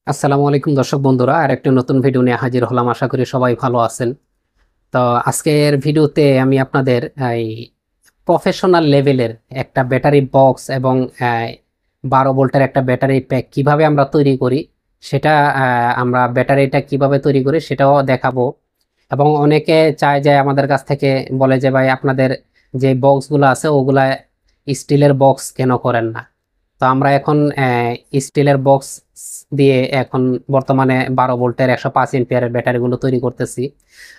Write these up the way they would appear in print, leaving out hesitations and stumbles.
আসসালামু আলাইকুম দর্শক বন্ধুরা, আর একটা নতুন ভিডিও নিয়ে হাজির হলাম। আশা করি সবাই ভালো আছেন। তো আজকের ভিডিওতে আমি আপনাদের এই প্রফেশনাল লেভেলের একটা ব্যাটারি বক্স এবং 12 ভোল্টের একটা ব্যাটারি প্যাক কিভাবে আমরা তৈরি করি সেটা আমরা ব্যাটারিটা কিভাবে তৈরি করি সেটাও দেখাবো। এবং অনেকে চায় যে আমাদের কাছ থেকে বলে যে ভাই আপনাদের যে বক্সগুলো আছে ওগুলা স্টিলের বক্স কেন করেন না। তো আমরা এখন স্টিলের বক্স দিয়ে এখন বর্তমানে 12 ভোল্টের 105 এম্পিয়ারের ব্যাটারিগুলো তৈরি করতেছি।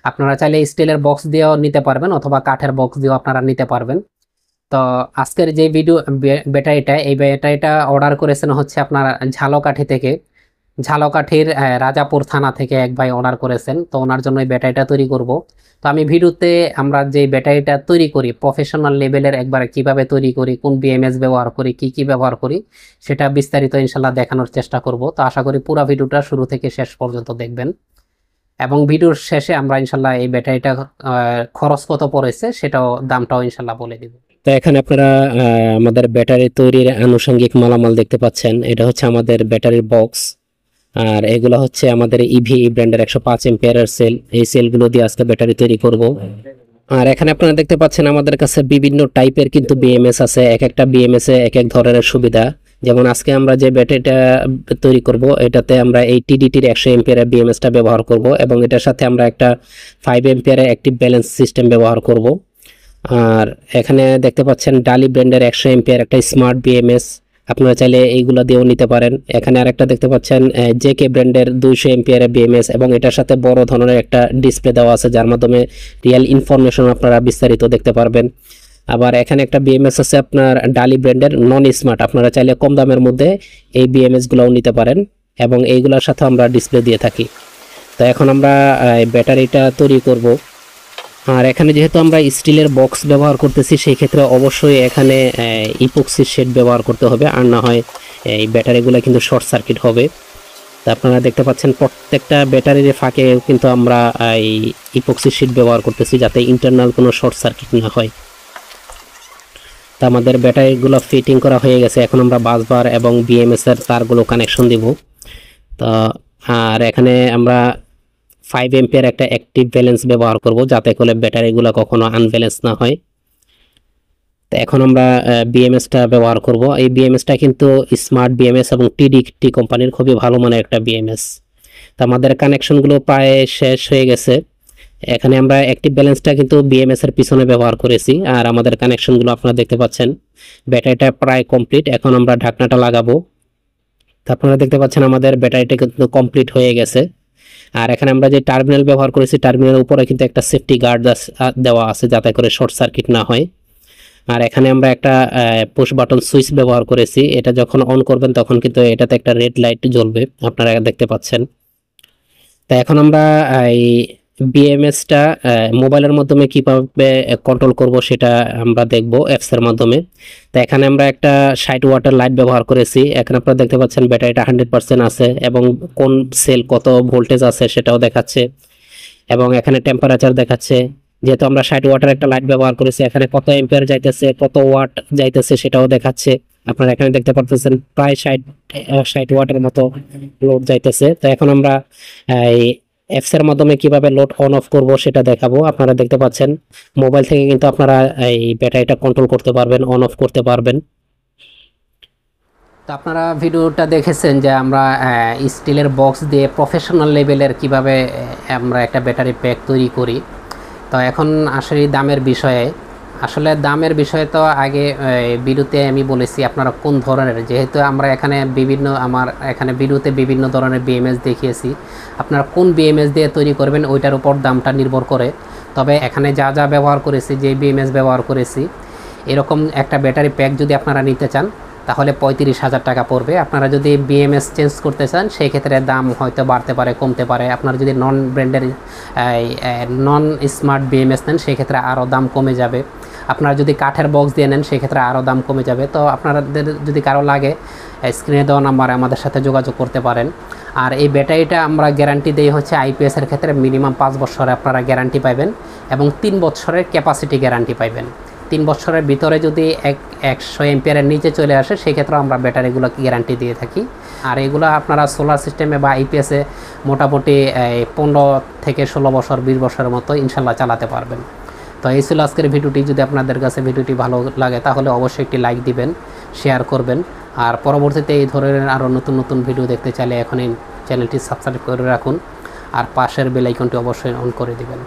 আপনারা চাইলে স্টিলের বক্স দিয়েও নিতে পারবেন অথবা কাঠের বক্স দিয়েও আপনারা নিতে পারবেন। তো আজকের যে ভিডিও এই ব্যাটারিটা অর্ডার করেছেন হচ্ছে আপনার ঝালকাঠি থেকে। ঝালকাঠির রাজাপুর থানা থেকে এক ভাই অর্ডার করেছেন, তো ওনার জন্য এই ব্যাটারিটা তৈরি করব। তো আমি ভিডিওতে আমরা যে ব্যাটারিটা তৈরি করি প্রফেশনাল লেভেলের একবারে কিভাবে তৈরি করি, কোন বিএমএস ব্যবহার করি, কি কি ব্যবহার করি সেটা বিস্তারিত ইনশাল্লাহ দেখানোর চেষ্টা করব। তো আশা করি পুরো ভিডিওটা শুরু থেকে শেষ পর্যন্ত দেখবেন এবং ভিডিওর শেষে আমরা ইনশাল্লাহ এই ব্যাটারিটা খরচ কত পড়েছে সেটাও দামটাও ইনশাল্লাহ বলে দিব। তো এখানে আপনারা আমাদের ব্যাটারি তৈরির আনুষঙ্গিক মালামাল দেখতে পাচ্ছেন। এটা হচ্ছে আমাদের ব্যাটারির বক্স, আর এগুলো হচ্ছে আমাদের ইভি ব্র্যান্ডের 105 এম্পিয়ারের সেল। এই সেলগুলো দিয়ে আজকে ব্যাটারি তৈরি করব। আর এখানে আপনারা দেখতে পাচ্ছেন আমাদের কাছে বিভিন্ন টাইপের কিন্তু বিএমএস আছে। এক একটা বিএমএস এ এক এক ধরনের সুবিধা। যেমন আজকে আমরা যে ব্যাটারিটা তৈরি করব এটাতে আমরা এই টিডিটির 100 এম্পিয়ারের বিএমএসটা ব্যবহার করব এবং এটার সাথে আমরা একটা 5 এম্পিয়ারের অ্যাক্টিভ ব্যালেন্স সিস্টেম ব্যবহার করব। আর এখানে দেখতে পাচ্ছেন ডালি ব্র্যান্ডের 100 এম্পিয়ার একটা স্মার্ট বিএমএস, আপনারা চাইলে এইগুলো দিয়েও নিতে পারেন। এখানে আরেকটা দেখতে পাচ্ছেন জেকে ব্র্যান্ডের 200 এম্পিয়ারের বিএমএস এবং এটার সাথে বড় ধরনের একটা ডিসপ্লে দেওয়া আছে যার মাধ্যমে রিয়েল ইনফরমেশন আপনারা বিস্তারিত দেখতে পারবেন। আবার এখানে একটা বিএমএস আছে আপনার ডালি ব্র্যান্ডের নন স্মার্ট, আপনারা চাইলে কম দামের মধ্যে এই বিএমএসগুলোও নিতে পারেন এবং এইগুলোর সাথে আমরা ডিসপ্লে দিয়ে থাকি। তো এখন আমরা ব্যাটারিটা তৈরি করব। আর এখানে যেহেতু আমরা স্টিলের বক্স ব্যবহার করতেছি সেই ক্ষেত্রে অবশ্যই এখানে ইপক্সি শেড ব্যবহার করতে হবে, আর না হয় এই ব্যাটারিগুলো কিন্তু শর্ট সার্কিট হবে। তা আপনারা দেখতে পাচ্ছেন প্রত্যেকটা ব্যাটারির ফাঁকে কিন্তু আমরা এই ইপক্সি শেড ব্যবহার করতেছি যাতে ইন্টারনাল কোনো শর্ট সার্কিট না হয়। তা আমাদের ব্যাটারিগুলো ফিটিং করা হয়ে গেছে, এখন আমরা বাসবার এবং বিএমএস এর তারগুলো কানেকশন দিব। তা আর এখানে আমরা 5 এম্পিয়ার একটা অ্যাক্টিভ ব্যালেন্স ব্যবহার করব যাতে করে ব্যাটারিগুলো কখনো আনব্যালেন্স না হয়। তো এখন আমরা বিএমএসটা ব্যবহার করব। এই বিএমএসটা কিন্তু স্মার্ট বিএমএস এবং টিডিটি কোম্পানির খুবই ভালো মানের একটা বিএমএস। তো আমাদের কানেকশনগুলো প্রায় শেষ হয়ে গেছে। এখানে আমরা অ্যাক্টিভ ব্যালেন্সটা কিন্তু বিএমএস এর পিছনে ব্যবহার করেছি, আর আমাদের কানেকশনগুলো আপনারা দেখতে পাচ্ছেন। ব্যাটারিটা প্রায় কমপ্লিট, এখন আমরা ঢাকনাটা লাগাবো। তো আপনারা দেখতে পাচ্ছেন আমাদের ব্যাটারিটা কিন্তু কমপ্লিট হয়ে গেছে। আর এখানে আমরা যে টার্মিনাল ব্যবহার করেছি টার্মিনালের উপরে কিন্তু একটা সেফটি গার্ড দেওয়া আছে যাতে করে শর্ট সার্কিট না হয়। আর এখানে আমরা একটা পুশ বাটন সুইচ ব্যবহার করেছি, এটা যখন অন করবেন তখন কিন্তু এটাতে একটা রেড লাইট জ্বলবে, আপনারা দেখতে পাচ্ছেন। তা এখন আমরা এই বিএমএসটা মোবাইলের মাধ্যমে কিভাবে কন্ট্রোল করব সেটা আমরা দেখব অ্যাপস এর মাধ্যমে। তো এখানে আমরা একটা 60 ওয়াটের লাইট ব্যবহার করেছি। এখানে আপনারা দেখতে পাচ্ছেন ব্যাটারিটা 100% আছে এবং কোন সেল কত ভোল্টেজ আছে সেটাও দেখাচ্ছে এবং এখানে টেম্পারেচার দেখাচ্ছে। যেহেতু আমরা 60 ওয়াটের একটা লাইট ব্যবহার করেছি এখানে কত এম্পিয়ার যাইতেছে কত ওয়াট যাইতেছে সেটাও দেখাচ্ছে। আপনারা এখানে দেখতে পাচ্ছেন প্রায় 60 ওয়াটের মতো লোড যাইতেছে। তো এখন আমরা এই অ্যাপস এর মাধ্যমে কিভাবে লোড অন অফ করব সেটা দেখাবো। আপনারা দেখতে পাচ্ছেন মোবাইল থেকে কিন্তু আপনারা এই ব্যাটারিটা কন্ট্রোল করতে পারবেন, অন অফ করতে পারবেন। তো আপনারা ভিডিওটা দেখেছেন যে আমরা স্টিলের বক্স দিয়ে প্রফেশনাল লেভেলের কিভাবে আমরা একটা ব্যাটারি প্যাক তৈরি করি। তো এখন আসলে দামের বিষয়ে তো আগে ভিডিওতে আমি বলেছি আপনারা কোন ধরনের, যেহেতু আমরা এখানে আমার এখানে ভিডিওতে বিভিন্ন ধরনের বিএমএস দেখিয়েছি, আপনারা কোন বিএমএস দিয়ে তৈরি করবেন ওইটার উপর দামটা নির্ভর করে। তবে এখানে যা যা ব্যবহার করেছি, যে বিএমএস ব্যবহার করেছি, এরকম একটা ব্যাটারি প্যাক যদি আপনারা নিতে চান তাহলে 35,000 টাকা পড়বে। আপনারা যদি বিএমএস চেঞ্জ করতে চান সেই ক্ষেত্রে দাম হয়তো বাড়তে পারে, কমতে পারে। আপনারা যদি নন ব্র্যান্ডের নন স্মার্ট বিএমএস নেন সেই ক্ষেত্রে আরও দাম কমে যাবে। আপনারা যদি কাঠের বক্স দিয়ে নেন সেই ক্ষেত্রে আরও দাম কমে যাবে। তো আপনাদের যদি কারো লাগে স্ক্রিনে দেওয়া নাম্বারে আমাদের সাথে যোগাযোগ করতে পারেন। আর এই ব্যাটারিটা আমরা গ্যারান্টি দিই হচ্ছে আইপিএসের ক্ষেত্রে মিনিমাম 5 বছরে আপনারা গ্যারান্টি পাবেন এবং 3 বছরের ক্যাপাসিটি গ্যারান্টি পাবেন। 3 বছরের ভিতরে যদি 100 এম্পিয়ারের নিচে চলে আসে সেক্ষেত্রে আমরা ব্যাটারিগুলোকে গ্যারান্টি দিয়ে থাকি। আর এগুলো আপনারা সোলার সিস্টেমে বা আইপিএসে মোটামুটি 15 থেকে 16 বছর 20 বছরের মতো ইনশাল্লাহ চালাতে পারবেন। তো এই ছিল আজকের ভিডিওটি। যদি আপনাদের কাছে ভিডিওটি ভালো লাগে তাহলে অবশ্যই একটি লাইক দিবেন, শেয়ার করবেন। আর পরবর্তীতে এই ধরনের আরও নতুন নতুন ভিডিও দেখতে চাইলে এখনই চ্যানেলটি সাবস্ক্রাইব করে রাখুন আর পাশের বেল আইকনটি অবশ্যই অন করে দিবেন।